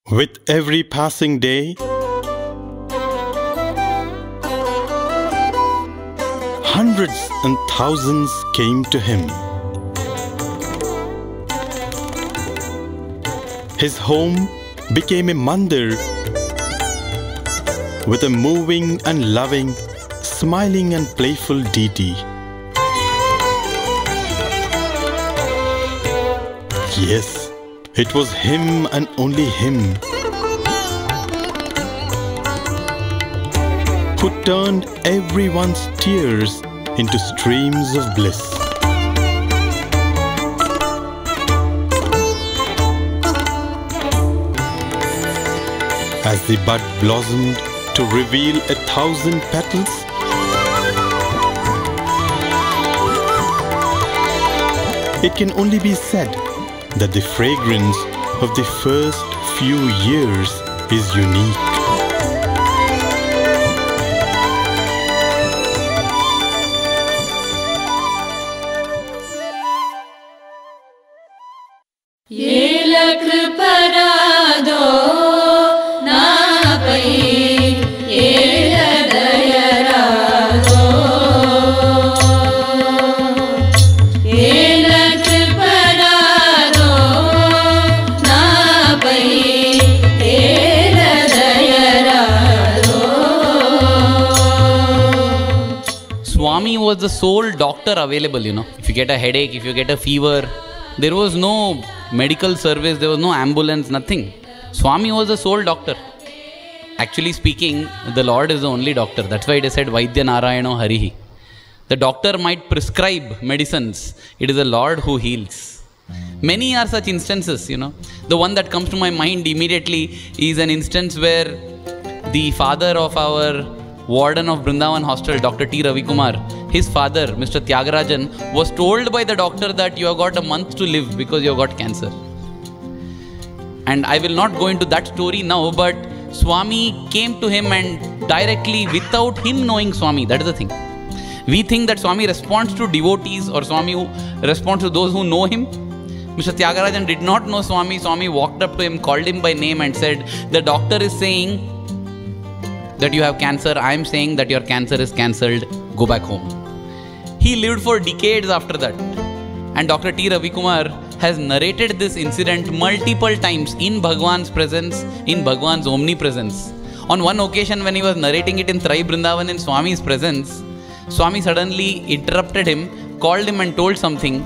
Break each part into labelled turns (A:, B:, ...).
A: With every passing day, hundreds and thousands came to him. His home became a mandir with a moving and loving, smiling and playful deity. Yes, it was him and only him who turned everyone's tears into streams of bliss. As the bud blossomed to reveal 1,000 petals, it can only be said that the fragrance of the first few years is unique.
B: Swami was the sole doctor available, If you get a headache, if you get a fever, there was no medical service, there was no ambulance, nothing. Swami was the sole doctor. Actually speaking, the Lord is the only doctor. That's why it is said, Vaidya Narayano Harihi. The doctor might prescribe medicines. It is the Lord who heals. Many are such instances, The one that comes to my mind immediately is an instance where the father of our warden of Brindavan Hostel, Dr. T. Ravikumar, his father, Mr. Tyagarajan, was told by the doctor that you have got a month to live because you have got cancer. And I will not go into that story now, but Swami came to him and directly, without him knowing Swami, that is the thing. We think that Swami responds to devotees or Swami responds to those who know him. Mr. Tyagarajan did not know Swami. Swami walked up to him, called him by name and said, the doctor is saying that you have cancer, I am saying that your cancer is cancelled, go back home. He lived for decades after that. And Dr. T. Ravikumar has narrated this incident multiple times in Bhagwan's presence, in Bhagwan's omnipresence. On one occasion when he was narrating it in Trai Brindavan in Swami's presence, Swami suddenly interrupted him, called him and told something.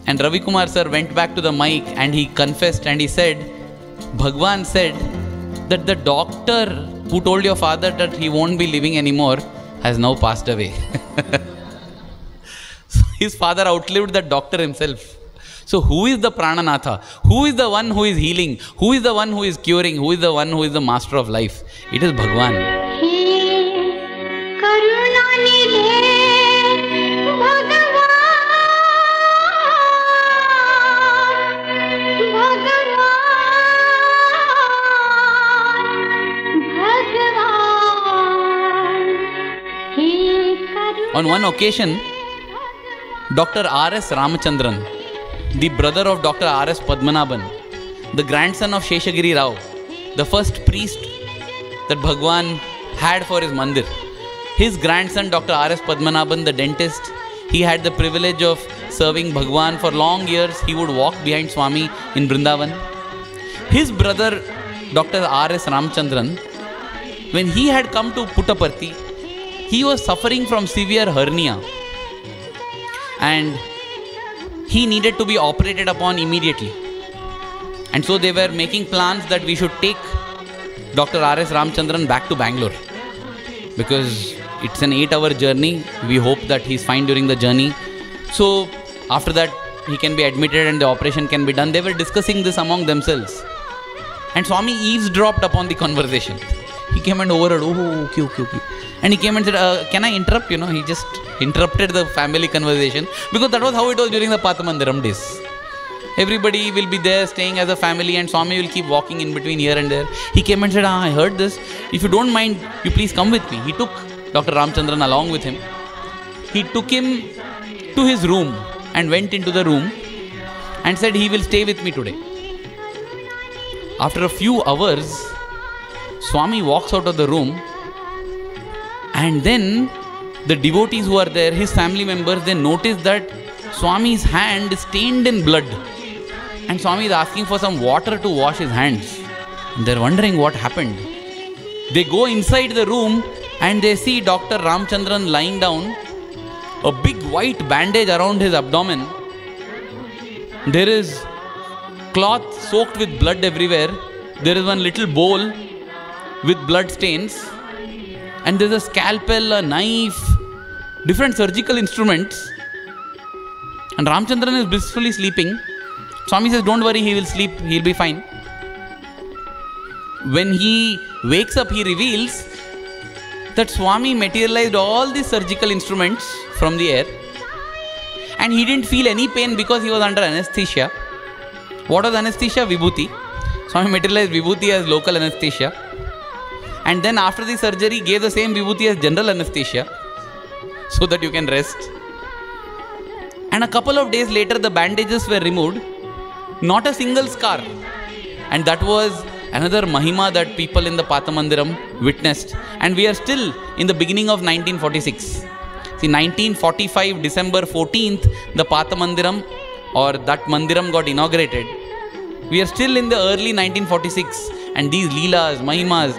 B: And Ravikumar sir went back to the mic and he confessed and he said, Bhagwan said that the doctor who told your father that he won't be living anymore has now passed away. So his father outlived that doctor himself. So who is the Prananatha? Who is the one who is healing? Who is the one who is curing? Who is the one who is the master of life? It is Bhagwan. On one occasion, Dr. R.S. Ramachandran, the brother of Dr. R.S. Padmanabhan, the grandson of Sheshagiri Rao, the first priest that Bhagwan had for his mandir, his grandson Dr. R.S. Padmanabhan, the dentist, he had the privilege of serving Bhagwan for long years. He would walk behind Swami in Brindavan. His brother Dr. R.S. Ramachandran, when he had come to Puttaparthi, he was suffering from severe hernia and he needed to be operated upon immediately. And so they were making plans that we should take Dr. R.S. Ramachandran back to Bangalore because it's an 8-hour journey. We hope that he's fine during the journey. So after that he can be admitted and the operation can be done. They were discussing this among themselves. And Swami eavesdropped upon the conversation. He came and overheard, okay. And he came and said, can I interrupt? He just interrupted the family conversation because that was how it was during the Pathamandiram days. Everybody will be there staying as a family and Swami will keep walking in between here and there. He came and said, I heard this. If you don't mind, you please come with me. He took Dr. Ramachandran along with him. He took him to his room and went into the room and said he will stay with me today. After a few hours, Swami walks out of the room, and then the devotees who are there, his family members, they notice that Swami's hand is stained in blood. And Swami is asking for some water to wash his hands. And they're wondering what happened. They go inside the room and they see Dr. Ramchandran lying down, a big white bandage around his abdomen. There is cloth soaked with blood everywhere. There is one little bowl with blood stains. And there's a scalpel, a knife, different surgical instruments. And Ramchandran is blissfully sleeping. Swami says, don't worry, he will sleep, he'll be fine. When he wakes up, he reveals that Swami materialized all these surgical instruments from the air. And he didn't feel any pain because he was under anesthesia. What was anesthesia? Vibhuti. Swami materialized Vibhuti as local anesthesia. And then after the surgery, gave the same Vibhuti as general anesthesia, so that you can rest. And a couple of days later, the bandages were removed. Not a single scar. And that was another Mahima that people in the Pathamandiram witnessed. And we are still in the beginning of 1946. See, 1945, December 14th, the Pathamandiram or that Mandiram got inaugurated. We are still in the early 1946. And these Leelas, Mahimas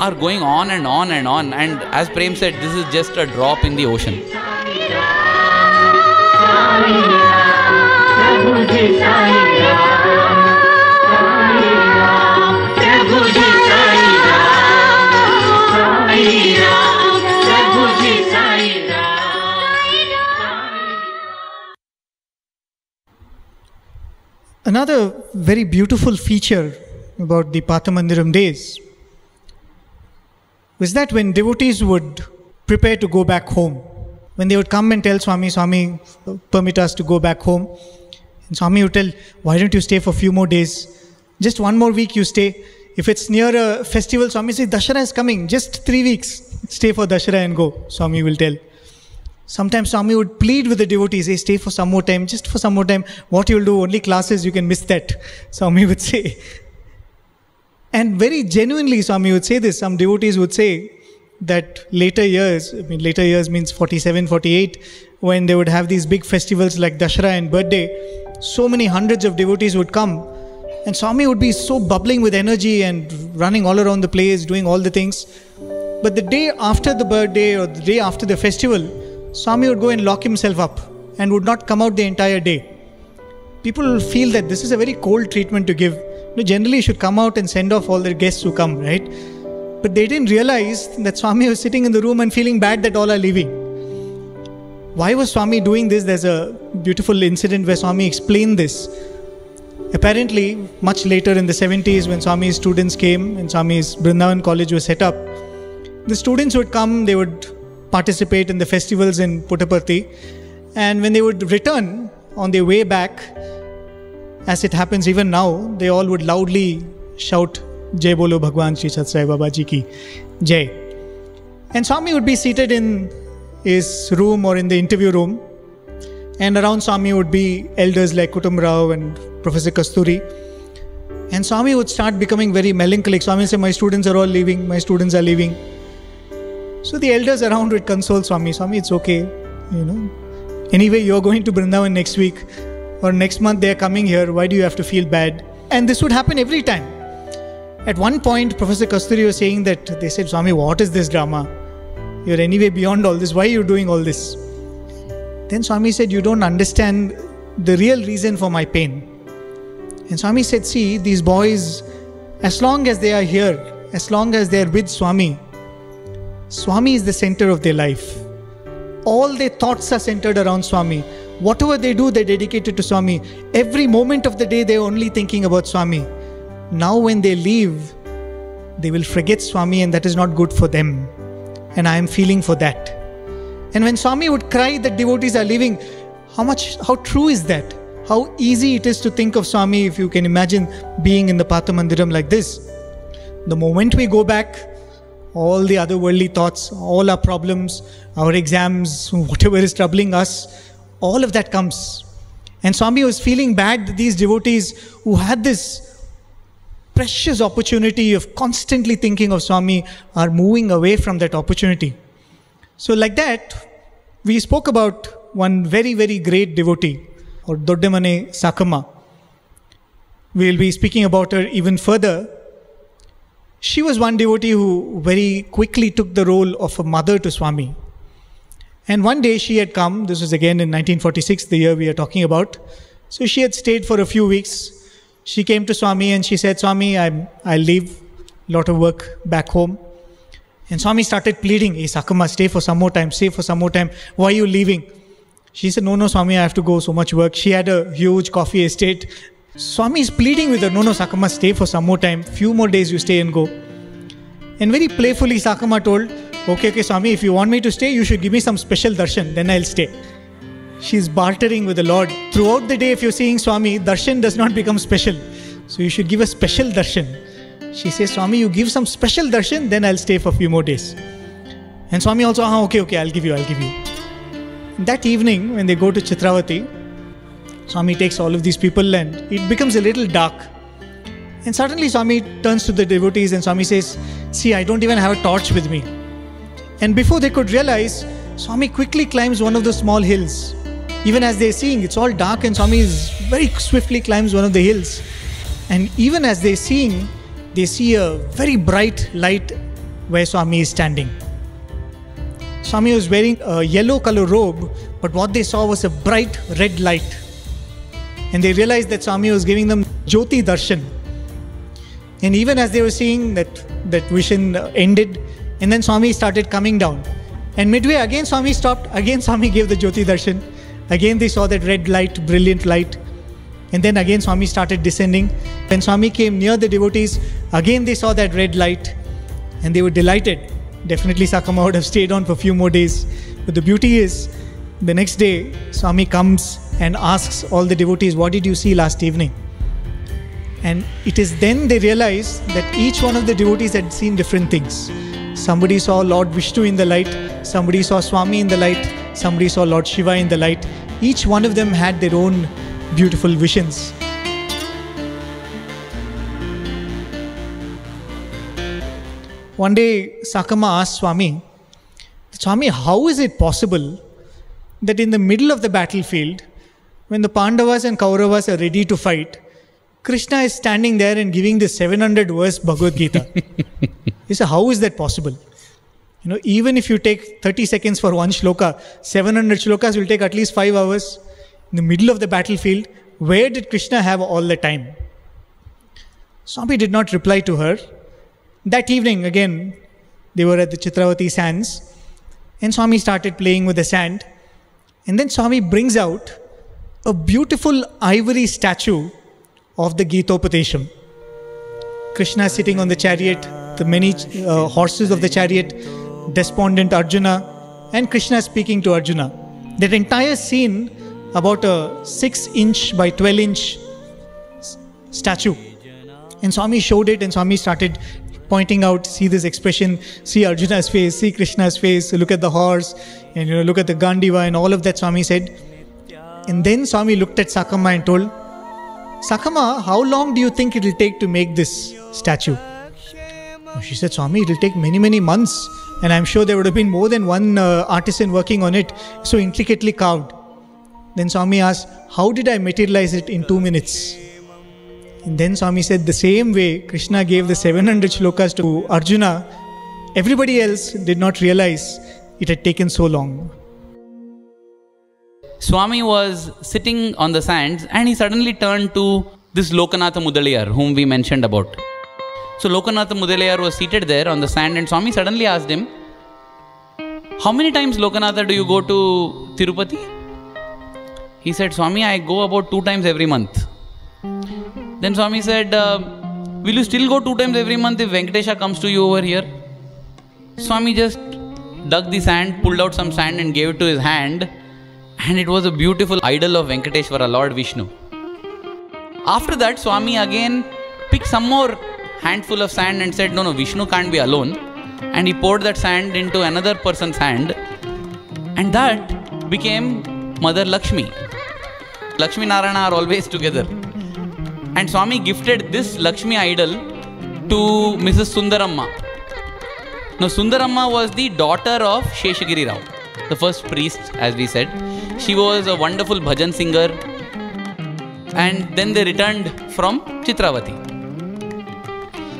B: are going on and on and on. And as Prem said, this is just a drop in the ocean.
C: Another very beautiful feature about the Pathamandiram days was that when devotees would prepare to go back home, when they would come and tell Swami, Swami, permit us to go back home, and Swami would tell, why don't you stay for a few more days? Just one more week you stay. If it's near a festival, Swami says, Dashara is coming, just 3 weeks. Stay for Dashara and go, Swami will tell. Sometimes Swami would plead with the devotees, hey, stay for some more time, just for some more time. What you'll do, only classes, you can miss that, Swami would say. And very genuinely, Swami would say this. Some devotees would say that later years, later years means 47, 48, when they would have these big festivals like Dashara and birthday, so many hundreds of devotees would come. And Swami would be so bubbling with energy and running all around the place, doing all the things. But the day after the birthday or the day after the festival, Swami would go and lock himself up and would not come out the entire day. People will feel that this is a very cold treatment to give. Generally, you should come out and send off all the guests who come, right? But they didn't realize that Swami was sitting in the room and feeling bad that all are leaving. Why was Swami doing this? There's a beautiful incident where Swami explained this. Apparently, much later in the 70s, when Swami's students came and Swami's Vrindavan College was set up, the students would come, they would participate in the festivals in Puttaparthi, and when they would return on their way back, as it happens even now, they all would loudly shout, Jai Bolo Bhagwan Shri Sat Sai Baba Ji Ki Jai. And Swami would be seated in his room or in the interview room, and around Swami would be elders like Kutum Rao and Professor Kasturi. And Swami would start becoming very melancholic. Swami would say, my students are all leaving, my students are leaving. So the elders around would console Swami. Swami, it's okay, Anyway, you're going to Vrindavan next week or next month they're coming here. Why do you have to feel bad? And this would happen every time. At one point, Professor Kasturi was saying that they said, Swami, what is this drama? You're anyway beyond all this. Why are you doing all this? Then Swami said, you don't understand the real reason for my pain. And Swami said, see, these boys, as long as they are here, as long as they are with Swami, Swami is the center of their life. All their thoughts are centered around Swami. Whatever they do, they're dedicated to Swami. Every moment of the day, they're only thinking about Swami. Now when they leave, they will forget Swami, and that is not good for them. And I am feeling for that. And when Swami would cry that devotees are leaving, how true is that? How easy it is to think of Swami if you can imagine being in the Pathamandiram like this. The moment we go back, all the other worldly thoughts, all our problems, our exams, whatever is troubling us, all of that comes. And Swami was feeling bad that these devotees who had this precious opportunity of constantly thinking of Swami are moving away from that opportunity. So like that, we spoke about one very, very great devotee, or Doddamane Sakama. We will be speaking about her even further. She was one devotee who very quickly took the role of a mother to Swami. And one day she had come, this was again in 1946, the year we are talking about. So she had stayed for a few weeks. She came to Swami and she said, Swami, I'll leave, lot of work back home. And Swami started pleading, hey Sakama, stay for some more time, stay for some more time. Why are you leaving? She said, no, Swami, I have to go, so much work. She had a huge coffee estate. Swami is pleading with her, no, Sakama, stay for some more time. Few more days you stay and go. And very playfully Sakama told, okay, Swami, if you want me to stay, you should give me some special darshan, then I'll stay. She's bartering with the Lord. Throughout the day, if you're seeing Swami, darshan does not become special. So you should give a special darshan. She says, Swami, you give some special darshan, then I'll stay for a few more days. And Swami also, okay, I'll give you. That evening, when they go to Chitravati, Swami takes all of these people and it becomes a little dark. And suddenly Swami turns to the devotees and Swami says, see, I don't even have a torch with me. And before they could realize, Swami quickly climbs one of the small hills. Even as they're seeing, it's all dark and Swami very swiftly climbs one of the hills. And even as they're seeing, they see a very bright light where Swami is standing. Swami was wearing a yellow color robe, but what they saw was a bright red light. And they realized that Swami was giving them Jyoti Darshan. And even as they were seeing that vision ended, and then Swami started coming down. And midway again Swami stopped, again Swami gave the Jyoti Darshan. Again they saw that red light, brilliant light. And then again Swami started descending. When Swami came near the devotees, again they saw that red light. And they were delighted. Definitely Sakama would have stayed on for a few more days. But the beauty is, the next day Swami comes and asks all the devotees, what did you see last evening? And it is then they realize that each one of the devotees had seen different things. Somebody saw Lord Vishnu in the light, somebody saw Swami in the light, somebody saw Lord Shiva in the light. Each one of them had their own beautiful visions. One day Sakama asked Swami, how is it possible that in the middle of the battlefield, when the Pandavas and Kauravas are ready to fight, Krishna is standing there and giving this 700 verse Bhagavad Gita? He said, how is that possible? Even if you take 30 seconds for one shloka, 700 shlokas will take at least 5 hours. In the middle of the battlefield, where did Krishna have all the time? Swami did not reply to her. That evening, again, they were at the Chitravati sands, and Swami started playing with the sand. And then Swami brings out a beautiful ivory statue of the Gitopatesham. Krishna sitting on the chariot, the many horses of the chariot, despondent Arjuna, and Krishna speaking to Arjuna. That entire scene, about a 6-inch by 12-inch statue. And Swami showed it, and Swami started pointing out, see this expression, see Arjuna's face, see Krishna's face, look at the horse, and look at the Gandiva, and all of that Swami said. And then Swami looked at Sakama and told, Sakama, how long do you think it will take to make this statue? She said, Swami, it will take many, many months. And I'm sure there would have been more than one artisan working on it, so intricately carved. Then Swami asked, how did I materialize it in 2 minutes? And then Swami said, the same way Krishna gave the 700 shlokas to Arjuna, everybody else did not realize it had taken so long.
B: Swami was sitting on the sands and he suddenly turned to this Lokanatha Mudaliyar, whom we mentioned about. So Lokanatha Mudaliyar was seated there on the sand and Swami suddenly asked him, how many times Lokanatha do you go to Tirupati? He said, Swami, I go about 2 times every month. Then Swami said, will you still go 2 times every month if Venkatesha comes to you over here? Swami just dug the sand, pulled out some sand and gave it to his hand. And it was a beautiful idol of Venkateshwara, Lord Vishnu. After that, Swami again picked some more handful of sand and said, no, Vishnu can't be alone. And he poured that sand into another person's hand. And that became Mother Lakshmi. Lakshmi Narayana are always together. And Swami gifted this Lakshmi idol to Mrs. Sundaramma. Now Sundaramma was the daughter of Sheshagiri Rao, the first priest, as we said. She was a wonderful bhajan singer, and then they returned from Chitravati.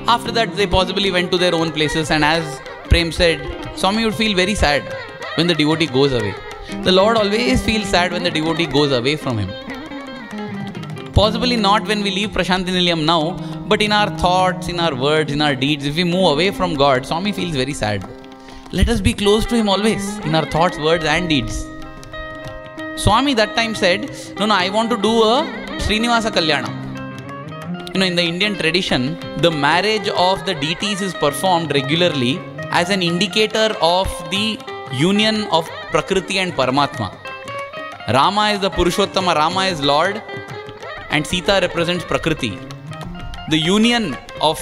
B: After that they possibly went to their own places, and as Prem said, Swami would feel very sad when the devotee goes away. The Lord always feels sad when the devotee goes away from him. Possibly not when we leave Prashanti Nilayam now, but in our thoughts, in our words, in our deeds, if we move away from God, Swami feels very sad. Let us be close to him always, in our thoughts, words and deeds. Swami that time said, no, I want to do a Srinivasa Kalyana. In the Indian tradition, the marriage of the deities is performed regularly as an indicator of the union of Prakriti and Paramatma. Rama is the Purushottama, Rama is Lord, and Sita represents Prakriti. The union of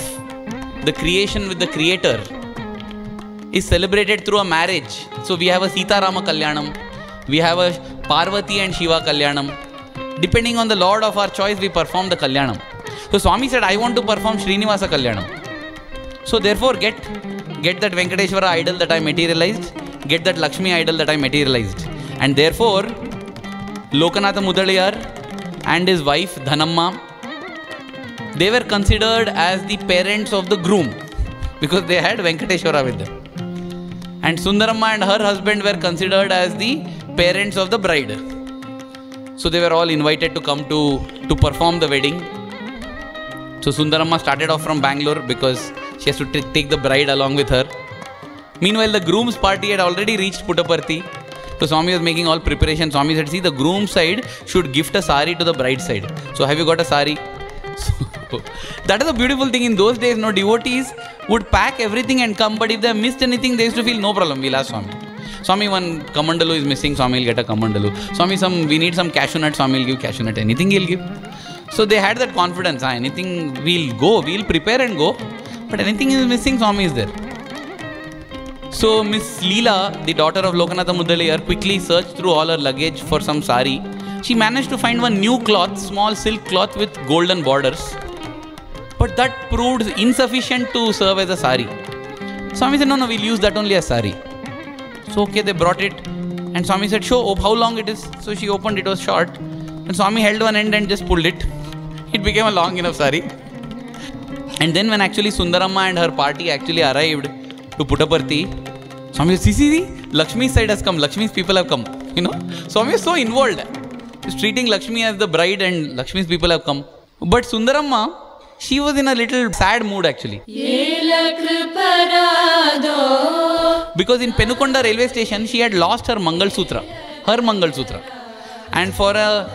B: the creation with the Creator is celebrated through a marriage. So we have a Sita Rama Kalyanam, we have a Parvati and Shiva Kalyanam. Depending on the Lord of our choice, we perform the Kalyanam. So Swami said, I want to perform Srinivasa Kalyanam. So therefore get that Venkateshwara idol that I materialized, get that Lakshmi idol that I materialized. And therefore, Lokanatha Mudaliyar and his wife Dhanamma, they were considered as the parents of the groom because they had Venkateshwara with them. And Sundaramma and her husband were considered as the parents of the bride. So they were all invited to come to perform the wedding. So Sundaramma started off from Bangalore because she has to take the bride along with her. Meanwhile, the groom's party had already reached Puttaparthi. So Swami was making all preparations. Swami said, see, the groom side should gift a sari to the bride side. So have you got a sari? So, that is a beautiful thing. In those days, devotees would pack everything and come. But if they missed anything, they used to feel no problem. We'll ask Swami. Swami, one kamandalu is missing. Swami will get a kamandalu. Swami, we need some cashew nut. Swami will give cashew nut. Anything he'll give. So they had that confidence. Anything we'll go. We'll prepare and go. But anything is missing, Swami is there. So Miss Leela, the daughter of Lokanatha Mudaliyar, quickly searched through all her luggage for some sari. She managed to find one new cloth, small silk cloth with golden borders. But that proved insufficient to serve as a sari. Swami said, no, we'll use that only as sari. So okay, they brought it. And Swami said, show how long it is. So she opened, it was short. And Swami held one end and just pulled it. It became a long enough sari. And then when actually Sundaramma and her party actually arrived to Puttaparthi, Swami said, see, Lakshmi's side has come, Lakshmi's people have come. Swami is so involved. He's treating Lakshmi as the bride and Lakshmi's people have come. But Sundaramma, she was in a little sad mood actually. Because in Penukonda railway station, she had lost her Mangal Sutra. And for a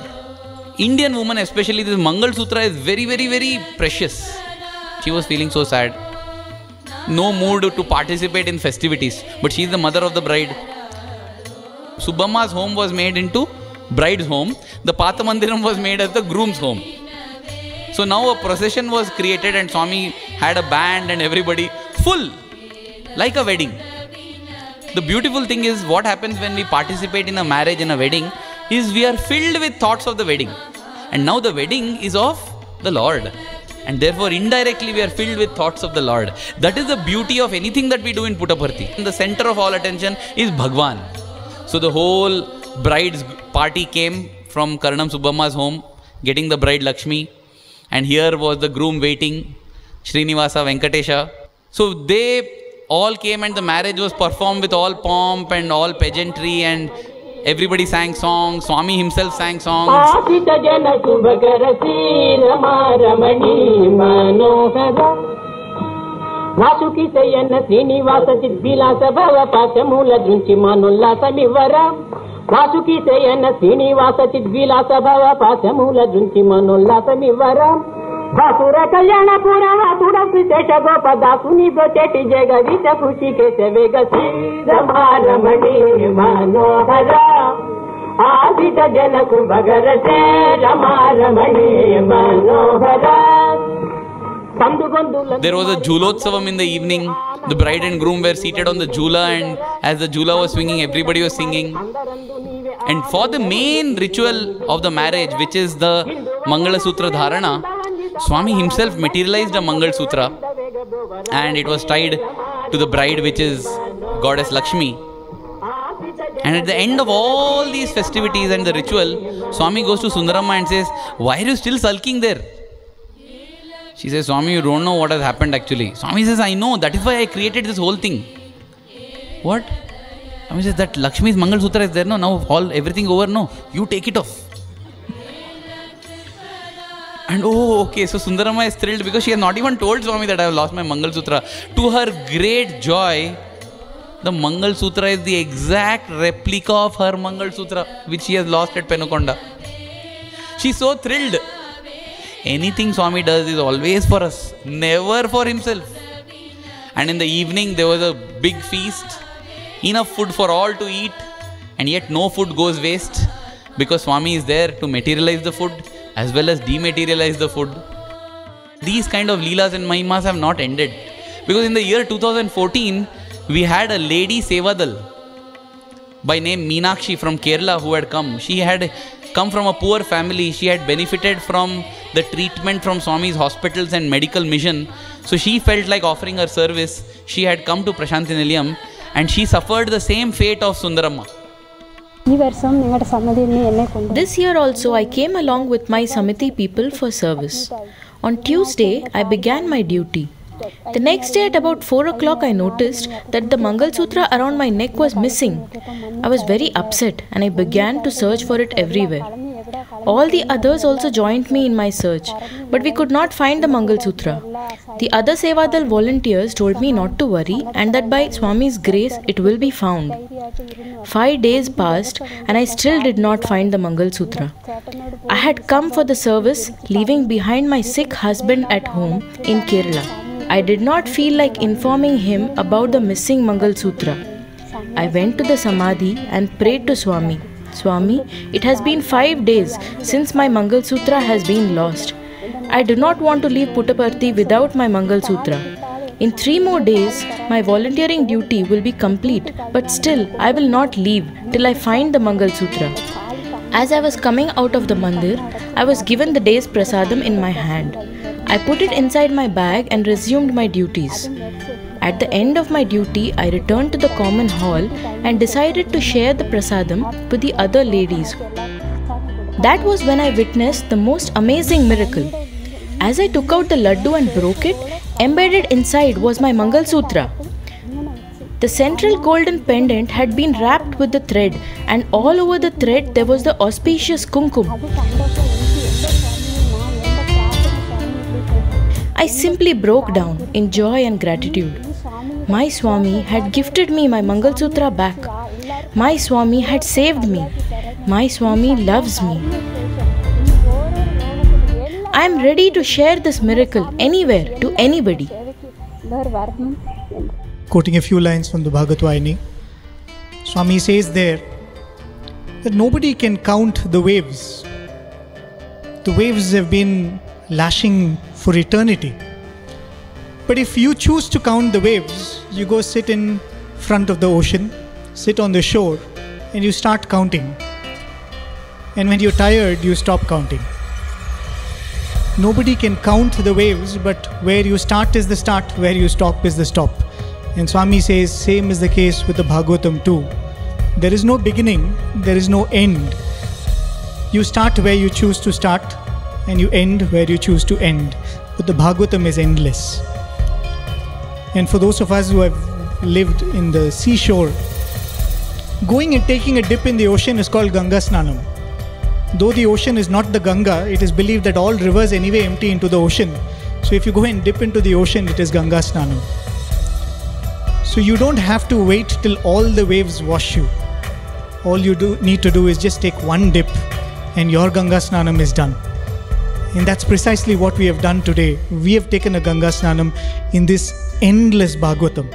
B: Indian woman especially, this Mangal Sutra is very, very, very precious. She was feeling so sad. No mood to participate in festivities. But she is the mother of the bride. Subbamma's home was made into bride's home. The Pathamandiram was made as the groom's home. So now a procession was created and Swami had a band and everybody full, like a wedding. The beautiful thing is what happens when we participate in a marriage, in a wedding, is we are filled with thoughts of the wedding. And now the wedding is of the Lord. And therefore indirectly we are filled with thoughts of the Lord. That is the beauty of anything that we do in Puttaparthi. The center of all attention is Bhagwan. So the whole bride's party came from Karanam Subbamma's home, getting the bride Lakshmi. And here was the groom waiting, Srinivasa Venkatesha. So they all came and the marriage was performed with all pomp and all pageantry and everybody sang songs. Swami himself sang songs.
D: Vasuki Sayana Srinivasa Chidvilasa Bhava Pasamula Drunti Manolla Samivaram Vasura Kalyana Purava Tura Srisesha Gopada Suni Broteti Jega Vita Kushi Kesha Vega Sri Ramaramani Manohara Adita Janaku Bhagarate Ramaramani Manohara.
B: There was a Julotsavam in the evening. The bride and groom were seated on the Jula, and as the Jula was swinging, everybody was singing. And for the main ritual of the marriage, which is the Mangala Sutra Dharana, Swami himself materialized a Mangal Sutra and it was tied to the bride, which is goddess Lakshmi. And at the end of all these festivities and the ritual, Swami goes to Sundaramma and says, "Why are you still sulking there?" She says, "Swami, you don't know what has happened actually." Swami says, "I know, that is why I created this whole thing." What? Swami says, "That Lakshmi's Mangal Sutra is there, no? Now everything over, no? You take it off." And okay, so Sundaramma is thrilled because she has not even told Swami that I have lost my Mangal Sutra. To her great joy, the Mangal Sutra is the exact replica of her Mangal Sutra, which she has lost at Penukonda. She's so thrilled. Anything Swami does is always for us, never for himself. And in the evening, there was a big feast, enough food for all to eat, and yet no food goes waste because Swami is there to materialize the food as well as dematerialize the food. These kind of Leelas and Mahimas have not ended. Because in the year 2014, we had a lady Sevadal by name Meenakshi from Kerala who had come. She had come from a poor family. She had benefited from the treatment from Swami's hospitals and medical mission. So she felt like offering her service. She had come to Prashanti Nilayam and she suffered the same fate of Sundaramma.
E: This year also I came along with my Samiti people for service. On Tuesday, I began my duty. The next day at about 4 o'clock, I noticed that the Mangal Sutra around my neck was missing. I was very upset and I began to search for it everywhere. All the others also joined me in my search, but we could not find the Mangal Sutra. The other Sevadal volunteers told me not to worry and that by Swami's grace it will be found. 5 days passed and I still did not find the Mangal Sutra. I had come for the service, leaving behind my sick husband at home in Kerala. I did not feel like informing him about the missing Mangal Sutra. I went to the Samadhi and prayed to Swami. "Swami, it has been 5 days since my Mangal Sutra has been lost. I do not want to leave Puttaparthi without my Mangal Sutra. In 3 more days, my volunteering duty will be complete, but still I will not leave till I find the Mangal Sutra." As I was coming out of the mandir, I was given the day's prasadam in my hand. I put it inside my bag and resumed my duties. At the end of my duty, I returned to the common hall and decided to share the prasadam with the other ladies. That was when I witnessed the most amazing miracle. As I took out the laddu and broke it, embedded inside was my Mangal Sutra. The central golden pendant had been wrapped with the thread, and all over the thread there was the auspicious kumkum. I simply broke down in joy and gratitude. My Swami had gifted me my Mangal Sutra back. My Swami had saved me. My Swami loves me. I am ready to share this miracle anywhere to anybody.
C: Quoting a few lines from the Bhagavad-Vayani, Swami says there that nobody can count the waves. The waves have been lashing for eternity. But if you choose to count the waves, you go sit in front of the ocean, sit on the shore, and you start counting. And when you're tired, you stop counting. Nobody can count the waves, but where you start is the start, where you stop is the stop. And Swami says, same is the case with the Bhagavatam too. There is no beginning, there is no end. You start where you choose to start, and you end where you choose to end. But the Bhagavatam is endless. And for those of us who have lived in the seashore, going and taking a dip in the ocean is called Ganga Snanam. Though the ocean is not the Ganga, it is believed that all rivers anyway empty into the ocean. So if you go and dip into the ocean, it is Ganga Snanam. So you don't have to wait till all the waves wash you. All you need to do is just take one dip and your Ganga Snanam is done. And that's precisely what we have done today. We have taken a Ganga Snanam in this endless Bhagavatam.